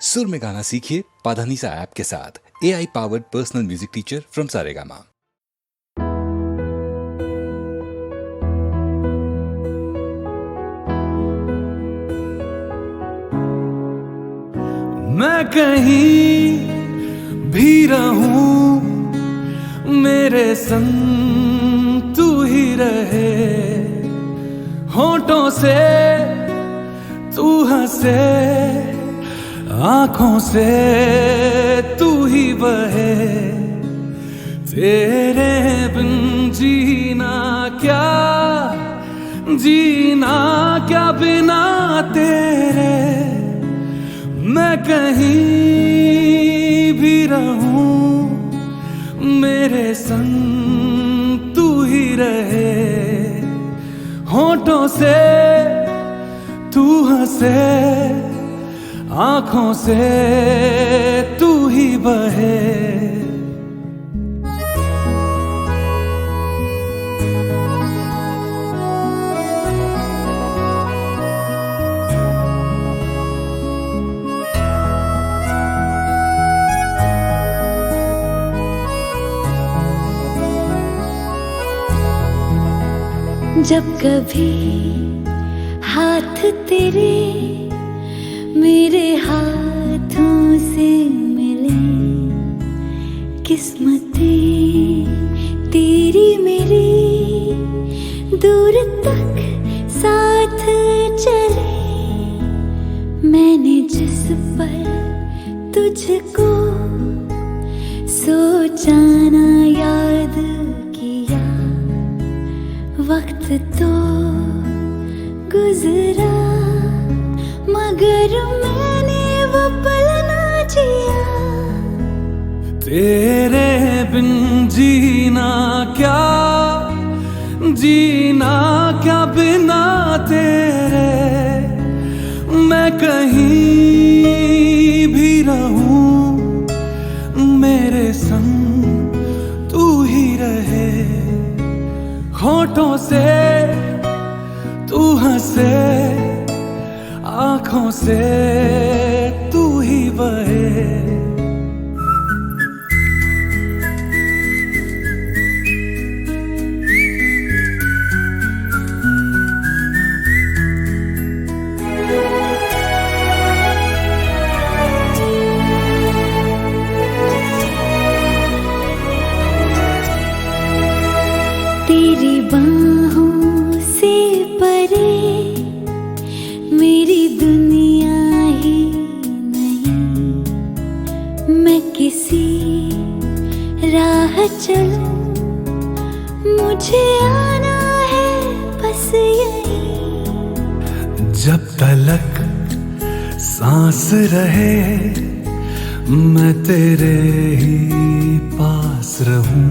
सुर में गाना सीखिए पाधानीसा ऐप के साथ। AI powered personal music teacher from Saregama. मैं कहीं भी रहूं, मेरे संग तू ही रहे। होठों से तू हंसे, आंखों से तू ही बहे। तेरे बिन जीना क्या, जीना क्या बिना तेरे। मैं कहीं भी रहूं, मेरे संग तू ही रहे। होठों से तू हंसे, आंखों से तू ही बहे। जब कभी हाथ तेरे मेरे हाथों से मिले, किस्मतें तेरी मेरी दूर तक साथ चले। मैंने जिस पल तुझको सोचा ना याद किया, वक्त तो गुजरा मगर मैंने वो पल ना जिया। तेरे बिन जीना क्या, जीना क्या बिना तेरे। मैं कहीं भी रहूं, मेरे संग तू ही रहे। होठों से तू हंसे, आंखों से तू ही बहे। तेरी बाहों से परे मेरी दुनिया ही नहीं। मैं किसी राह चलूं, मुझे आना है बस यहीं। जब तलक सांस रहे, मैं तेरे ही पास रहूं।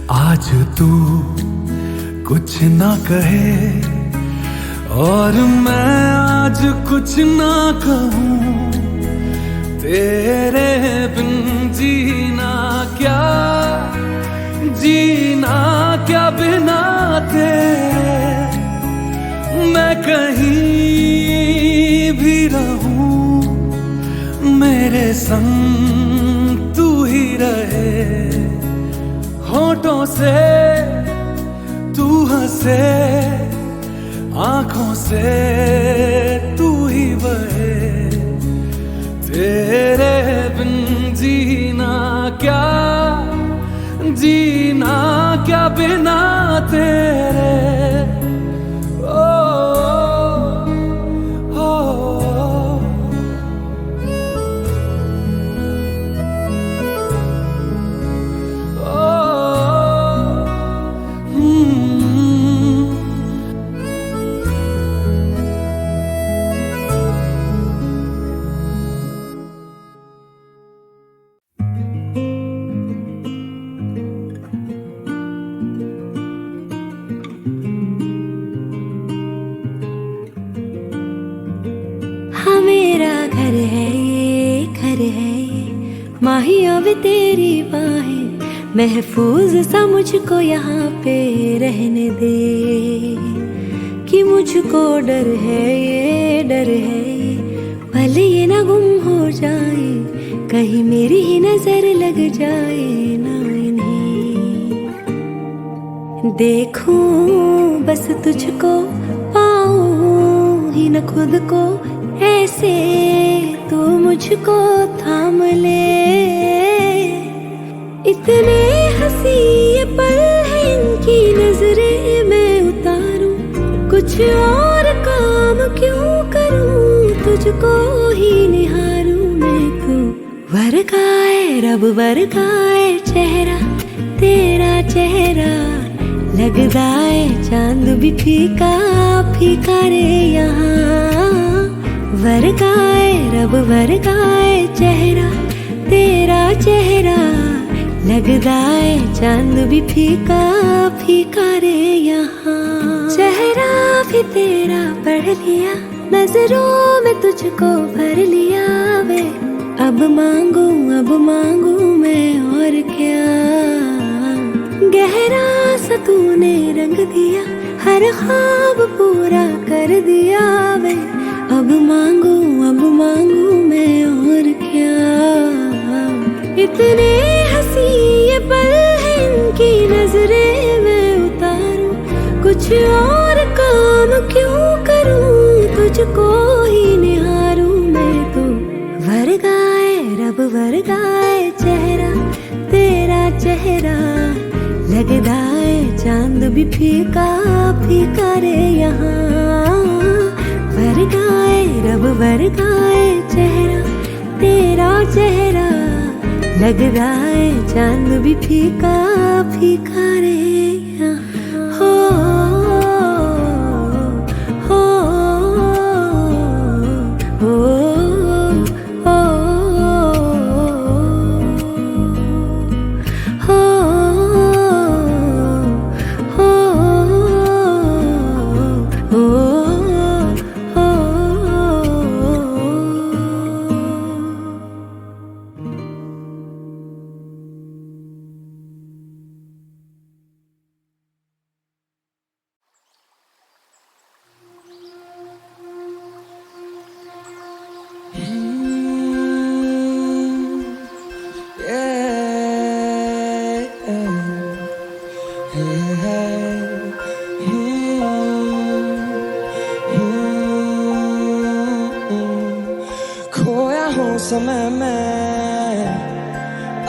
आज तू कुछ ना कहे और मैं आज कुछ ना कहूं। तेरे बिन जीना क्या, जीना क्या बिना तेरे। मैं कहीं भी रहूं, मेरे संग तू ही रहे। होठों से तू हंसे, आंखों से तू ही बहे। तेरे बिन जीना क्या, जीना क्या बिना तेरे। ओ, ओ, ओ, हाँ मेरा घर है ये, घर है ये, माहिया वे तेरी बाहें। महफूज सा मुझको यहाँ पे रहने दे, कि मुझको डर है ये, डर है ये, भले ये ना गुम हो जाए, कहीं मेरी ही नजर लग जाए ना इन्हें। देखूं बस तुझको, पाऊं ही न खुद को, ऐसे तू मुझको थाम ले। इतने हंसी ये पल है इनकी नजरें मैं उतारूं, कुछ और काम क्यों करूं, तुझको ही निहारूं मैं। तू वर्गाए रब वर्गाए चेहरा, तेरा चेहरा लगदा है चांद भी फीका फीका रे यहाँ। वर्गाए रब वर्गाए चेहरा, तेरा चेहरा लगदा है चांद भी फीका फीका रे यहाँ। चेहरा भी तेरा पढ़ लिया, नजरों में तुझको भर लिया वे। अब मांगू मैं और क्या, गहरा सा तूने रंग दिया, हर ख्वाब पूरा कर दिया वे। अब मांगू मैं और क्या। इतने हंसी ये पल है इनकी नजरें मैं उतारूं, कुछ और काम क्यों करूं, तुझको ही निहारूं मैं। तो वर्गाए रब वर्गाए चेहरा, तेरा चेहरा लगदा है चांद भी फीका फीका रे यहाँ। वर्गाए रब वर्गाए चेहरा, तेरा चेहरा लगदा है चांद भी फीका फीका रे यहाँ। हो हो हो हो हो हो। खोया हूँ समय में,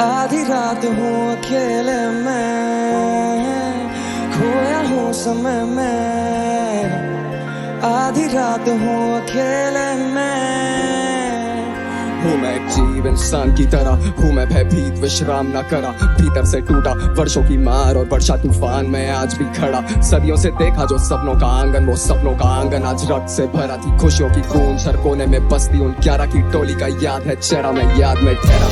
आधी रात हूँ अकेले में। खोया हूँ समय में, आधी रात हूँ अकेले में। हूँ मैं एक जीव इंसान की तरह, हूँ मैं भयभीत विश्राम न करा। भीतर से टूटा वर्षों की मार और वर्षा तूफान में आज भी खड़ा। सदियों से देखा जो सपनों का आंगन, वो सपनों का आंगन आज रक्त से भरा थी। खुशियों की गूंज हर कोने में बसती उन 11 की टोली का याद है चेहरा, मैं याद में ठहरा।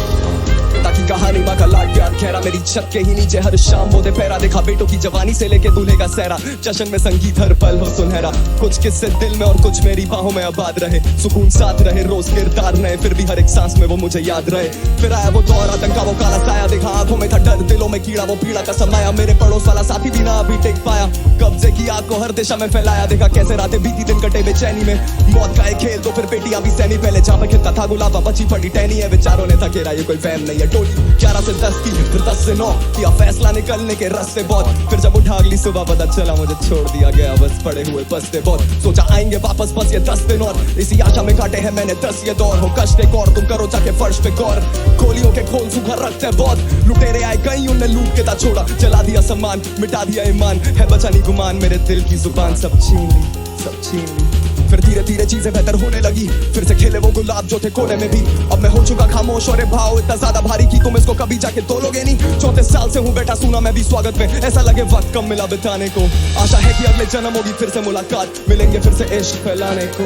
ताकि कहानी माँ का लाड प्यार खैरा, मेरी छत के ही नीचे हर शाम वो दे पैरा। देखा बेटों की जवानी से लेके दूल्हे का सहरा, जश्न में संगीत हर पल हो सुनहरा। कुछ किस्से दिल में और कुछ मेरी बाहों में आबाद रहे। सुकून साथ रहे रोज किरदार नए, फिर भी हर एक सांस में वो मुझे याद रहे। फिर आया वो दौर आतंका वो काला साया, देखा आंखों में था डर दिलों में कीड़ा, वो पीड़ा का समाया। मेरे पड़ोस वाला साथी भी ना अभी टिक पाया, कब्जे की आग को हर दिशा में फैलाया। देखा कैसे रातें बीती दिन कटे बेचैनी में, मौत का एक खेल तो फिर बेटियां भी सहनी। पहले जहाँ पे खिलता था गुलाबा बची पड़ी टहनी है, विचारों ने था घेरा ये कोई वहम नहीं है। टोली 11 से 10 की, फिर 10 से 9 किया फैसला निकलने के रास्ते बहुत। फिर जब उठा अगली सुबह पता चला मुझे छोड़ दिया गया, बस पड़े हुए बसते बहुत। सोचा आएंगे वापस बस ये 10 दिन और, इसी आशा में काटे हैं मैंने 10 ये दौर। हो कष्ट एक और, तुम करो जाके फर्श पे गौर। गोलियों के खोल सूखा रखते बहुत, लुटेरे आए गई उनने लूट के था छोड़ा। जला दिया सम्मान मिटा दिया ईमान, है बचा नहीं गुमान। मेरे दिल की जुबान सब छीन ली, सब छीन ली। फिर धीरे धीरे चीजें बेहतर होने लगी, फिर से खिले वो गुलाब जो थे कोने में भी। अब मैं हो चुका खामोश और ये भाव इतना ज्यादा भारी कि तुम इसको कभी जाके तोलोगे नहीं। 34 साल से हूँ बैठा सुना मैं भी स्वागत में, ऐसा लगे वक्त कम मिला बिताने को। आशा है कि अगले जन्म होगी फिर से मुलाकात, मिलेंगे फिर से इश्क फैलाने को।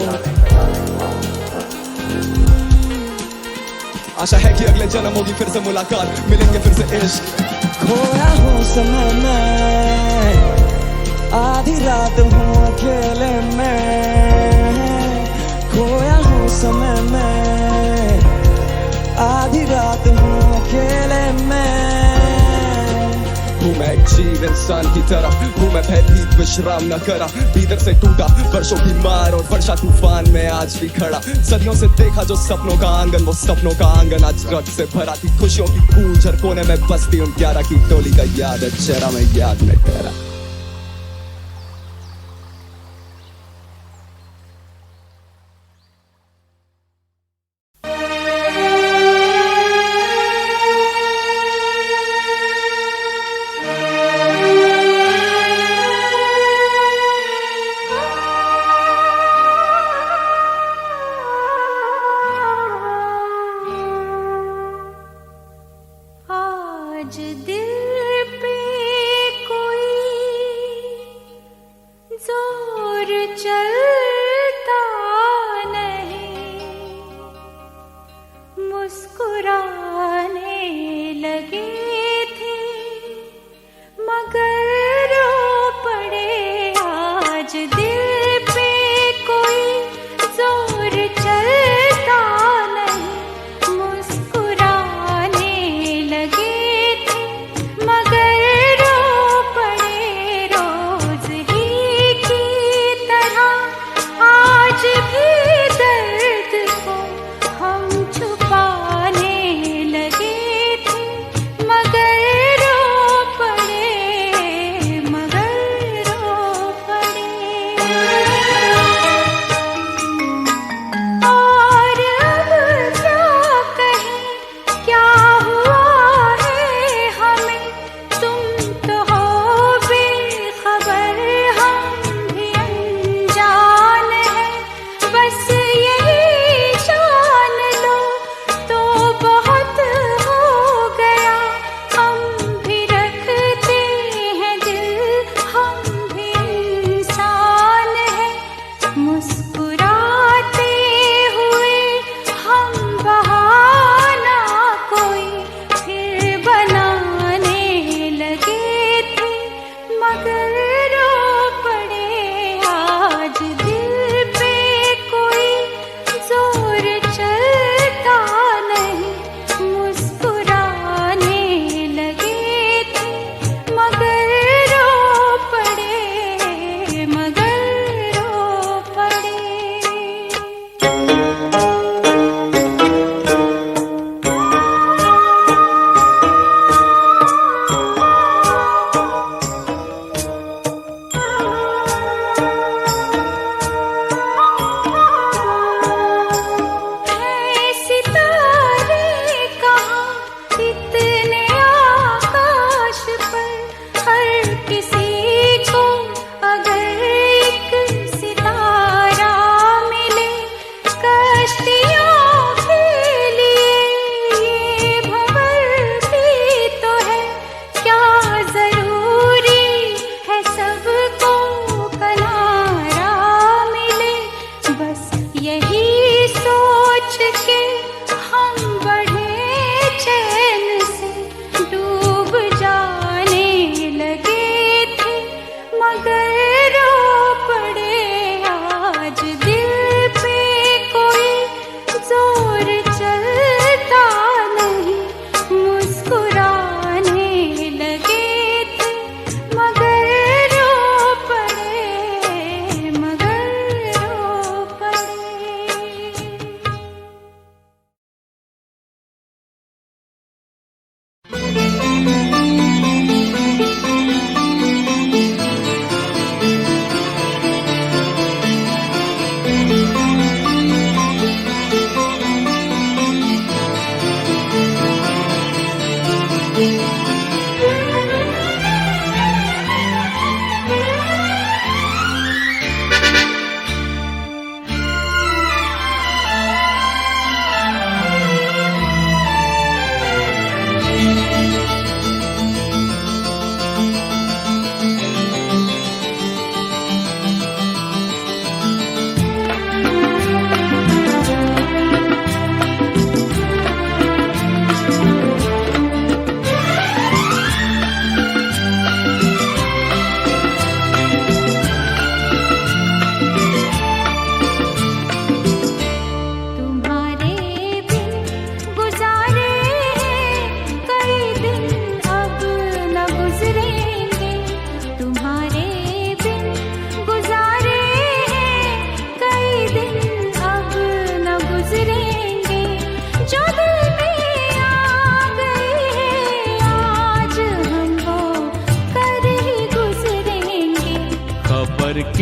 आशा है कि अगले जन्म होगी फिर से मुलाकात, मिलेंगे फिर से इश्क। खोया हूँ समय में, आधी रात हूँ अकेले में। खोया हूँ समय में, आधी रात हूँ अकेले में। हूँ मैं एक अजीब इंसान की तरह हूँ मैं भयभीत विश्राम न करा भीतर से टूटा वर्षों की मार और वर्षा तूफान में आज भी खड़ा सदियों से देखा जो सपनों का आंगन वो सपनों का आंगन आज रक्त से भरा थी खुशियों की पूंछ हर कोने में बसती उन 11 की टोली का याद है चेहरा में याद में तेरा आज दिल पे कोई जोर चलता नहीं मुस्कुराने लगे थे मगर रो पड़े आज दिल पे कोई जोर चलता नहीं मुस्कुराने लगे थे मगर रो पड़े रोज ही की तरह आज भी दर्द को हम छुपाने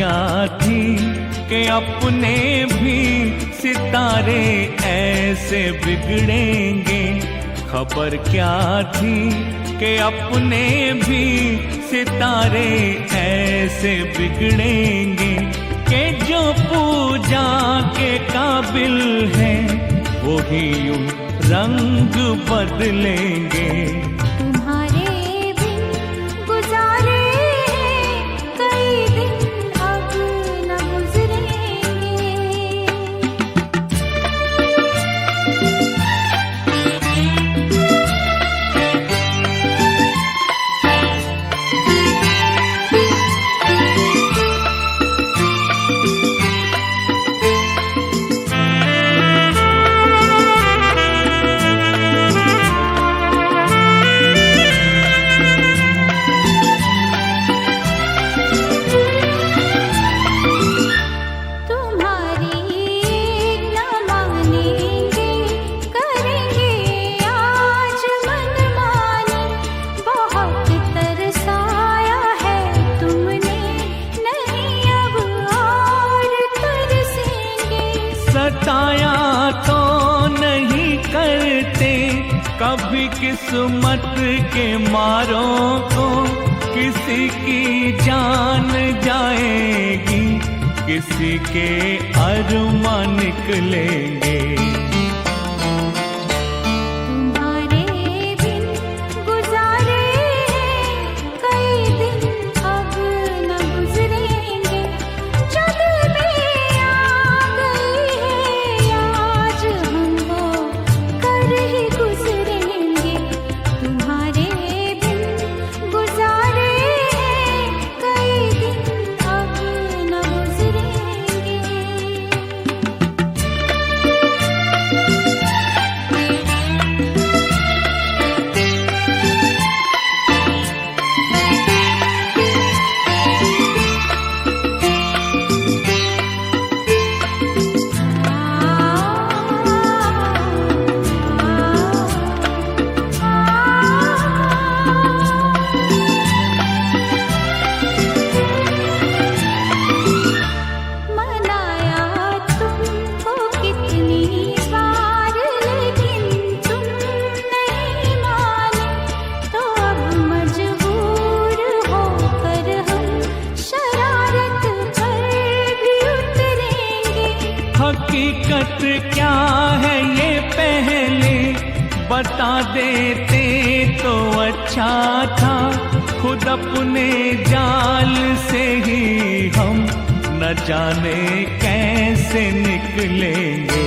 क्या थी कि अपने भी सितारे ऐसे बिगड़ेंगे। खबर क्या थी कि अपने भी सितारे ऐसे बिगड़ेंगे कि जो पूजा के काबिल है वो ही यूं रंग बदलेंगे। तुम्हारे बिन गुजारे कई दिन अब न गुजरेंगे। सताया तो नहीं करते कभी किस्मत के मारों को। किसी की जान जाएगी, किसी के अरमां निकलेंगे। तुम्हारे बिन गुजारे कई दिन अब न गुजरेंगे। जो दिल में आ गई है आज हम वो कर ही गुजरेंगे। तुम्हारे बिन गुजारे कई दिन अब न गुजरेंगे। मनाया तुमको कितनी बार लेकिन तुम नहीं माने। तो अब मजबूर होकर हम शरारत पर भी उतरेंगे। हकीकत क्या है ये पहले बता देते तो अच्छा था। खुद अपने जाल से ही हम न जाने कैसे निकलेंगे।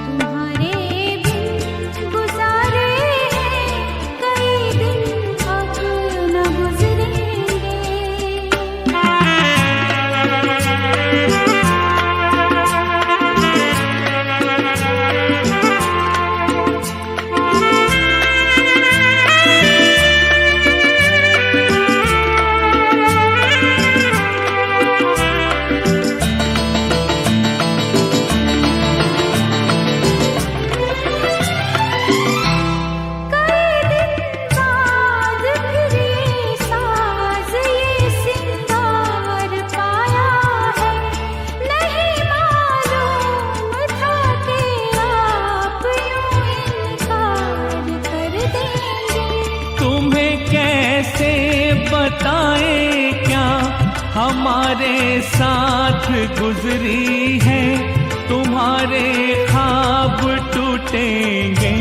तुम्हारे बिन गुजारे कई दिन अब न गुजरेंगे। बताएं क्या हमारे साथ गुजरी है। तुम्हारे ख्वाब टूटेंगे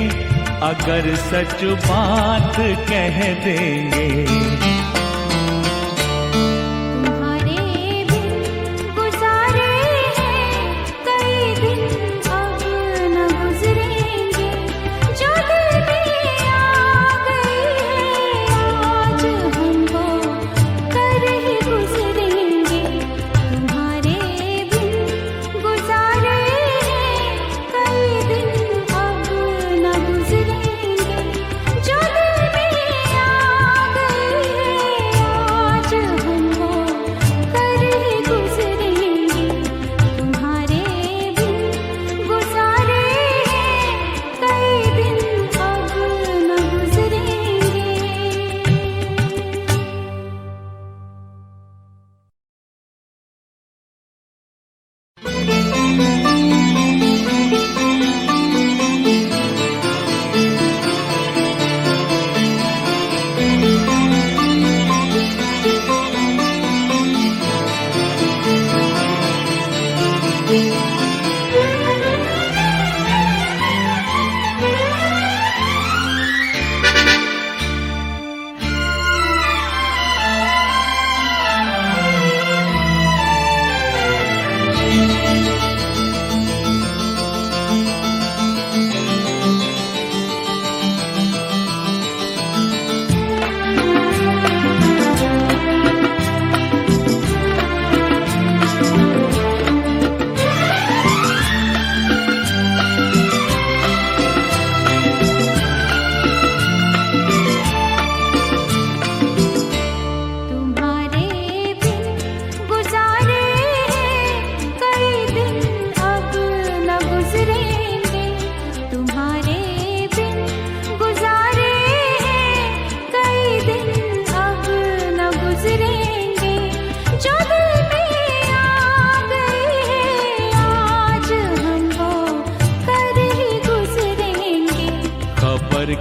अगर सच बात कह देंगे। तुम्हारे बिन गुजारे कई दिन अब न गुजरेंगे। जो दिल में आ गई है आज हम वो कर ही गुजरेंगे। तुम्हारे बिन गुजारे कई दिन अब न गुजरेंगे। जो दिल में आ गई है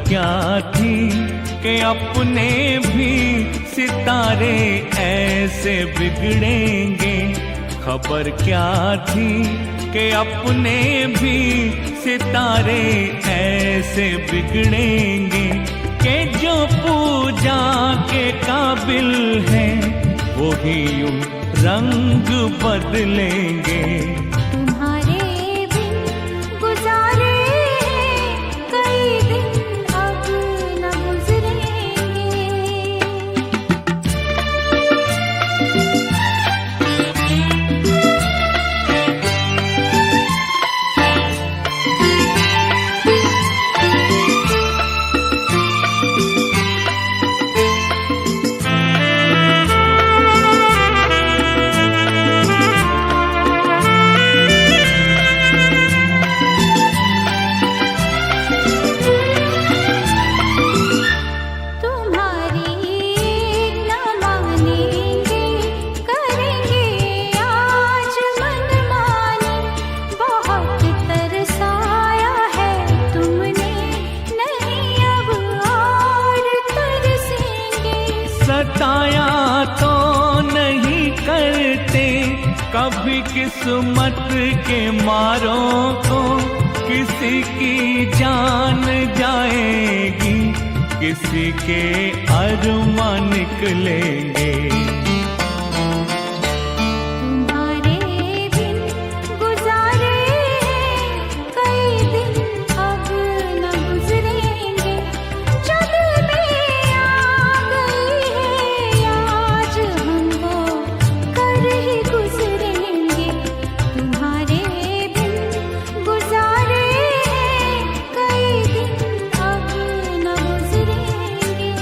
क्या थी कि अपने भी सितारे ऐसे बिगड़ेंगे। खबर क्या थी कि अपने भी सितारे ऐसे बिगड़ेंगे कि जो पूजा के काबिल है वो ही यूं रंग बदलेंगे। तुम्हारे बिन गुजारे कई दिन अब न गुजरेंगे। सताया तो नहीं करते कभी किस्मत के मारों को। किसी की जान जाएगी, किसी के अरमां निकलेंगे। तुम्हारे बिन गुजारे कई दिन अब न गुजरेंगे। जो दिल में आ गई है आज हम वो कर ही गुजरेंगे। तुम्हारे बिन गुजारे कई दिन अब न गुजरेंगे।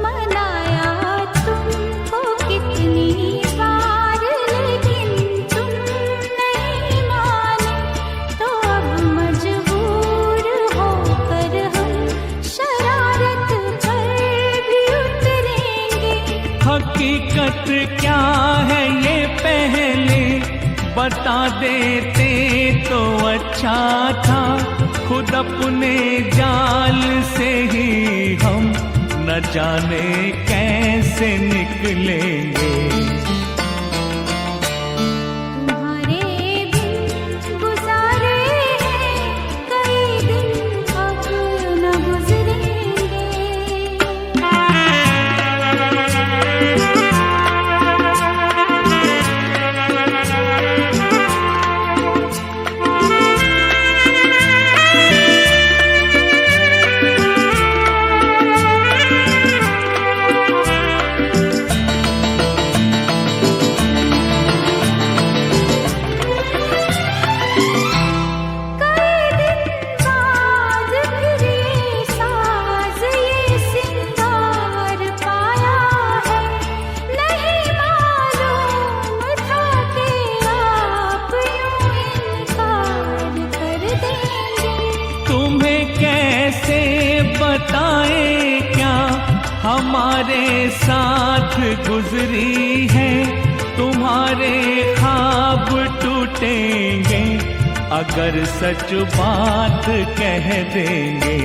मनाया तुमको कितनी बार लेकिन तुम नहीं माने। तो अब मजबूर होकर हम शरारत पर भी उतरेंगे। हकीकत क्या है ये पहले बता देते तो अच्छा था। खुद अपने जाल से ही हम न जाने कैसे निकलेंगे। तुम्हारे बिन गुजारे कई दिन अब न गुजरेंगे। कई दिन बाद फिर ये साज ये सिंगार पाया है। नहीं मालूम था कि आप यूं इनकार कर देंगे। तुम्हें कैसे बताएं क्या हमारे साथ गुजरी है। तुम्हारे ख्वाब टूटेंगे अगर सच बात कह देंगे।